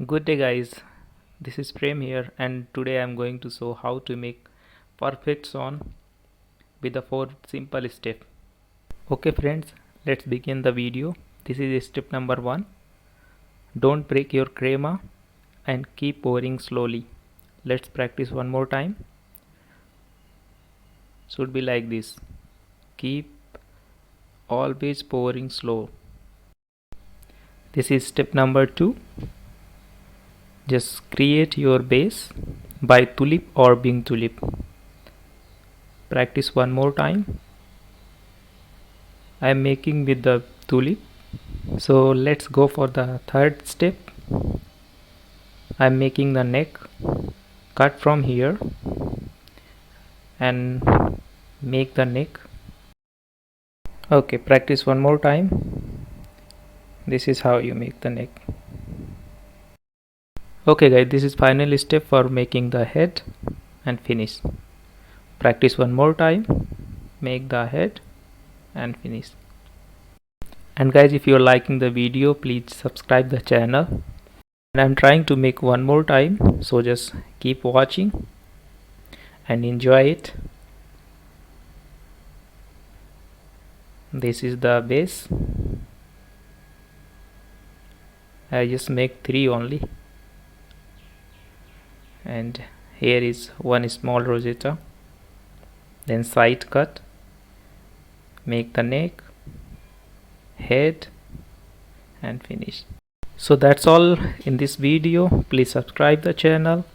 Good day guys, this is Prem here and today I am going to show how to make perfect swan with the 4 simple steps. Okay friends, let's begin the video. This is step number 1. Don't break your crema and keep pouring slowly. Let's practice one more time. Should be like this. Keep always pouring slow. This is step number 2. Just create your base by tulip or being tulip. Practice one more time. I am making with the tulip. So let's go for the third step. I am making the neck. Cut from here and make the neck. Okay, practice one more time. This is how you make the neck. Okay guys, this is final step for making the head and finish. Practice one more time. Make the head and finish. And guys, if you are liking the video, please subscribe the channel. And I'm trying to make one more time, so just keep watching and enjoy it. This is the base. I just make 3 only, and here is one small rosetta. Then side cut, make the neck, head and finish. So that's all in this video. Please subscribe the channel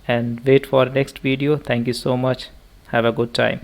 and wait for next video. Thank you so much. Have a good time.